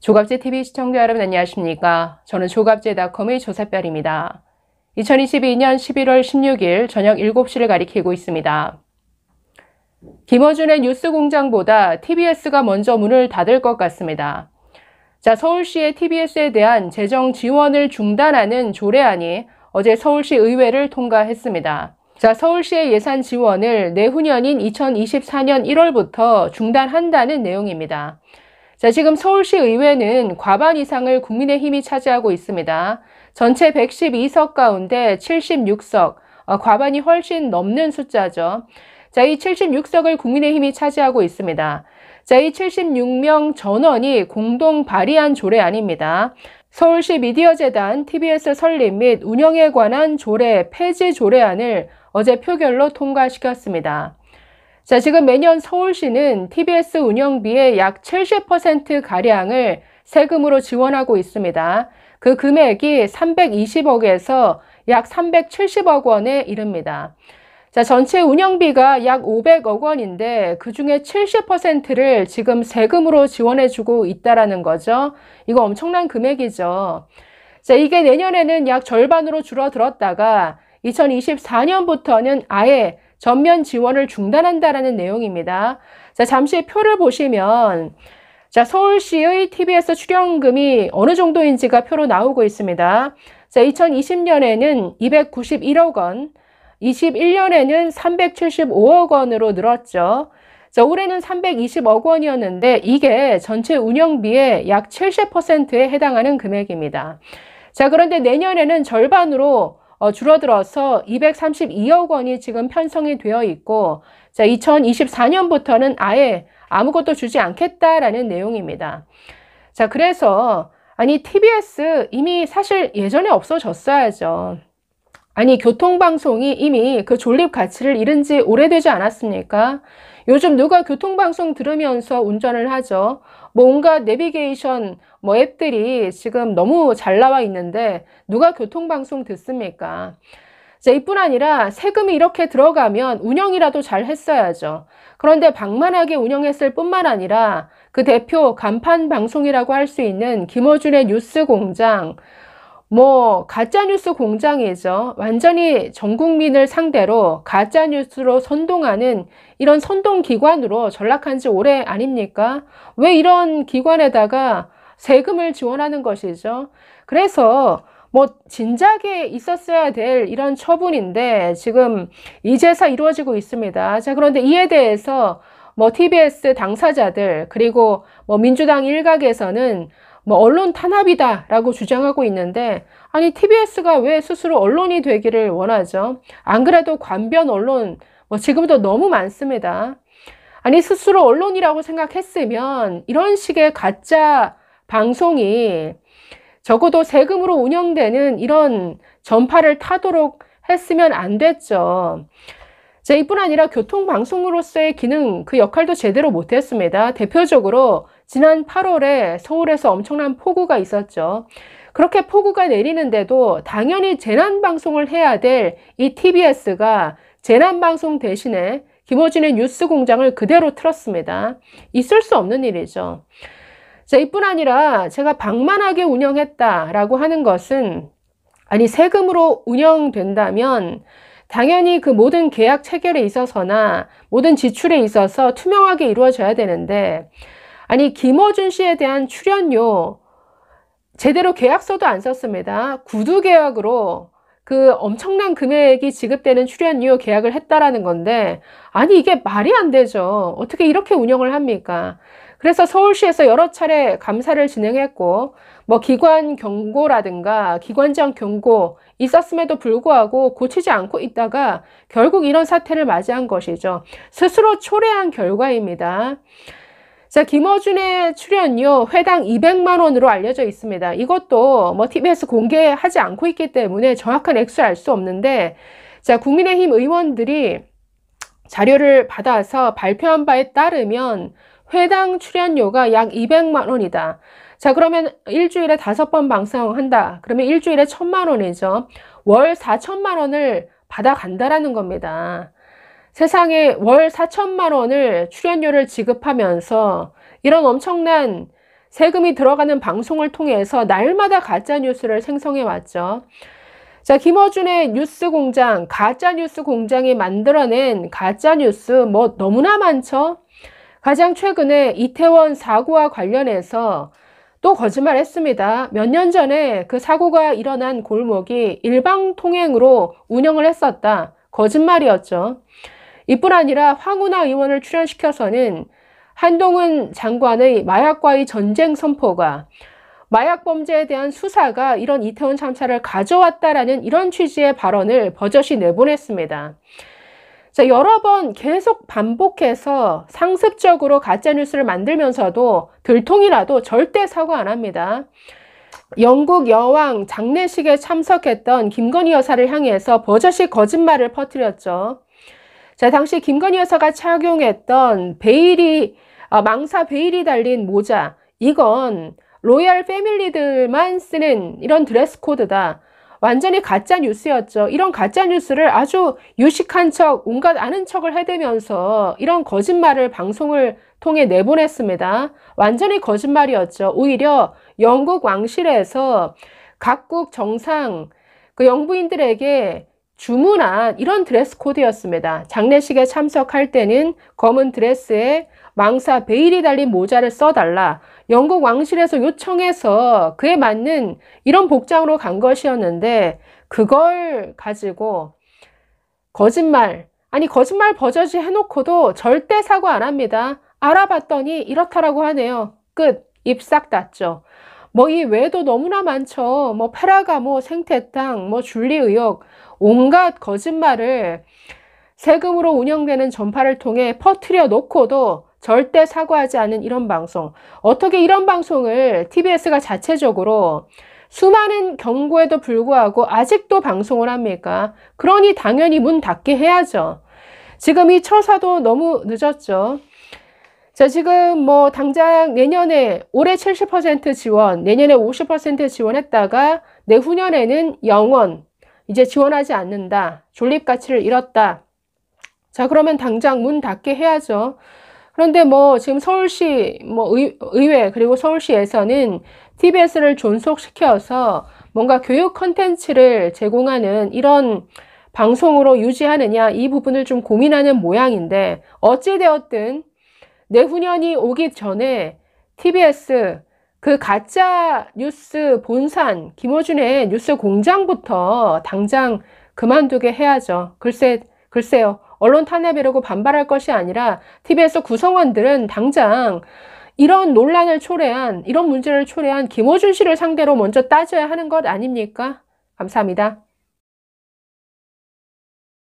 조갑제TV 시청자 여러분 안녕하십니까? 저는 조갑제닷컴의 조사별입니다. 2022년 11월 16일 저녁 7시를 가리키고 있습니다. 김어준의 뉴스공장보다 TBS가 먼저 문을 닫을 것 같습니다. 자, 서울시의 TBS에 대한 재정 지원을 중단하는 조례안이 어제 서울시 의회를 통과했습니다. 자, 서울시의 예산 지원을 내후년인 2024년 1월부터 중단한다는 내용입니다. 자, 지금 서울시 의회는 과반 이상을 국민의힘이 차지하고 있습니다. 전체 112석 가운데 76석, 과반이 훨씬 넘는 숫자죠. 자, 이 76석을 국민의힘이 차지하고 있습니다. 자, 이 76명 전원이 공동 발의한 조례안입니다. 서울시 미디어재단 TBS 설립 및 운영에 관한 조례 폐지 조례안을 어제 표결로 통과시켰습니다. 자, 지금 매년 서울시는 TBS 운영비의 약 70%가량을 세금으로 지원하고 있습니다. 그 금액이 320억에서 약 370억 원에 이릅니다. 자, 전체 운영비가 약 500억 원인데 그중에 70%를 지금 세금으로 지원해주고 있다라는 거죠. 이거 엄청난 금액이죠. 자, 이게 내년에는 약 절반으로 줄어들었다가 2024년부터는 아예 전면 지원을 중단한다라는 내용입니다. 자, 잠시 표를 보시면 자, 서울시의 TBS 출연금이 어느 정도인지가 표로 나오고 있습니다. 자, 2020년에는 291억 원, 21년에는 375억 원으로 늘었죠. 자, 올해는 320억 원이었는데 이게 전체 운영비의 약 70%에 해당하는 금액입니다. 자, 그런데 내년에는 절반으로 줄어들어서 232억 원이 지금 편성이 되어 있고, 자, 2024년부터는 아예 아무것도 주지 않겠다라는 내용입니다. 자, 그래서, 아니, TBS 이미 사실 예전에 없어졌어야죠. 아니, 교통방송이 이미 그 존립 가치를 잃은 지 오래되지 않았습니까? 요즘 누가 교통방송 들으면서 운전을 하죠? 온갖 내비게이션 앱들이 지금 너무 잘 나와 있는데 누가 교통방송 듣습니까? 자, 이뿐 아니라 세금이 이렇게 들어가면 운영이라도 잘 했어야죠. 그런데 방만하게 운영했을 뿐만 아니라 그 대표 간판 방송이라고 할 수 있는 김어준의 뉴스공장, 가짜뉴스 공장이죠. 완전히 전 국민을 상대로 가짜뉴스로 선동하는 이런 선동기관으로 전락한 지 오래 아닙니까? 왜 이런 기관에다가 세금을 지원하는 것이죠? 그래서 진작에 있었어야 될 이런 처분인데 지금 이제서 이루어지고 있습니다. 자, 그런데 이에 대해서 TBS 당사자들 그리고 민주당 일각에서는 언론 탄압이다라고 주장하고 있는데, 아니, TBS가 왜 스스로 언론이 되기를 원하죠? 안 그래도 관변 언론, 지금도 너무 많습니다. 아니, 스스로 언론이라고 생각했으면 이런 식의 가짜 방송이 적어도 세금으로 운영되는 이런 전파를 타도록 했으면 안 됐죠. 자, 이뿐 아니라 교통방송으로서의 기능, 그 역할도 제대로 못했습니다. 대표적으로 지난 8월에 서울에서 엄청난 폭우가 있었죠. 그렇게 폭우가 내리는데도 당연히 재난방송을 해야 될 이 TBS가 재난방송 대신에 김어준의 뉴스공장을 그대로 틀었습니다. 있을 수 없는 일이죠. 자, 이뿐 아니라 제가 방만하게 운영했다라고 하는 것은, 아니, 세금으로 운영된다면 당연히 그 모든 계약 체결에 있어서나 모든 지출에 있어서 투명하게 이루어져야 되는데, 아니, 김어준 씨에 대한 출연료 제대로 계약서도 안 썼습니다. 구두 계약으로 그 엄청난 금액이 지급되는 출연료 계약을 했다라는 건데, 아니, 이게 말이 안 되죠. 어떻게 이렇게 운영을 합니까? 그래서 서울시에서 여러 차례 감사를 진행했고, 기관 경고라든가 기관장 경고 있었음에도 불구하고 고치지 않고 있다가 결국 이런 사태를 맞이한 것이죠. 스스로 초래한 결과입니다. 자, 김어준의 출연료 회당 200만 원으로 알려져 있습니다. 이것도 TBS 공개하지 않고 있기 때문에 정확한 액수를 알 수 없는데, 자, 국민의힘 의원들이 자료를 받아서 발표한 바에 따르면 회당 출연료가 약 200만 원이다. 자, 그러면 일주일에 5번 방송한다. 그러면 일주일에 1,000만 원이죠. 월 4천만 원을 받아간다라는 겁니다. 세상에 월 4천만 원을 출연료를 지급하면서 이런 엄청난 세금이 들어가는 방송을 통해서 날마다 가짜뉴스를 생성해 왔죠. 자, 김어준의 뉴스공장, 가짜뉴스 공장이 만들어낸 가짜뉴스 뭐 너무나 많죠. 가장 최근에 이태원 사고와 관련해서 또 거짓말했습니다. 몇 년 전에 그 사고가 일어난 골목이 일방통행으로 운영을 했었다. 거짓말이었죠. 이뿐 아니라 황운하 의원을 출연시켜서는 한동훈 장관의 마약과의 전쟁 선포가, 마약 범죄에 대한 수사가 이런 이태원 참사를 가져왔다라는 이런 취지의 발언을 버젓이 내보냈습니다. 자, 여러 번 계속 반복해서 상습적으로 가짜뉴스를 만들면서도 들통이라도 절대 사과 안 합니다. 영국 여왕 장례식에 참석했던 김건희 여사를 향해서 버젓이 거짓말을 퍼뜨렸죠. 자, 당시 김건희 여사가 착용했던 망사 베일이 달린 모자, 이건 로얄 패밀리들만 쓰는 이런 드레스 코드다. 완전히 가짜 뉴스였죠. 이런 가짜 뉴스를 아주 유식한 척, 온갖 아는 척을 해대면서 이런 거짓말을 방송을 통해 내보냈습니다. 완전히 거짓말이었죠. 오히려 영국 왕실에서 각국 정상, 그 영부인들에게 주문한 이런 드레스 코드였습니다. 장례식에 참석할 때는 검은 드레스에 망사 베일이 달린 모자를 써달라. 영국 왕실에서 요청해서 그에 맞는 이런 복장으로 간 것이었는데, 그걸 가지고 거짓말 버젓이 해놓고도 절대 사과 안 합니다. 알아봤더니 이렇다라고 하네요. 끝. 입 싹 닫죠. 뭐 이 외에도 너무나 많죠. 뭐 페라가모, 생태탕, 뭐 줄리 의혹, 온갖 거짓말을 세금으로 운영되는 전파를 통해 퍼뜨려 놓고도 절대 사과하지 않는 이런 방송. 어떻게 이런 방송을 TBS가 자체적으로 수많은 경고에도 불구하고 아직도 방송을 합니까? 그러니 당연히 문 닫게 해야죠. 지금 이 처사도 너무 늦었죠. 자, 지금 뭐 당장 내년에 올해 70% 지원, 내년에 50% 지원했다가 내후년에는 영원 이제 지원하지 않는다. 존립 가치를 잃었다. 자, 그러면 당장 문 닫게 해야죠. 그런데 뭐 지금 서울시 의회 그리고 서울시에서는 TBS를 존속시켜서 뭔가 교육 콘텐츠를 제공하는 이런 방송으로 유지하느냐, 이 부분을 좀 고민하는 모양인데, 어찌되었든 내후년이 오기 전에 TBS 그 가짜 뉴스 본산, 김어준의 뉴스 공장부터 당장 그만두게 해야죠. 글쎄요. 언론 탄압이라고 반발할 것이 아니라 TBS 구성원들은 당장 이런 논란을 초래한, 이런 문제를 초래한 김어준 씨를 상대로 먼저 따져야 하는 것 아닙니까? 감사합니다.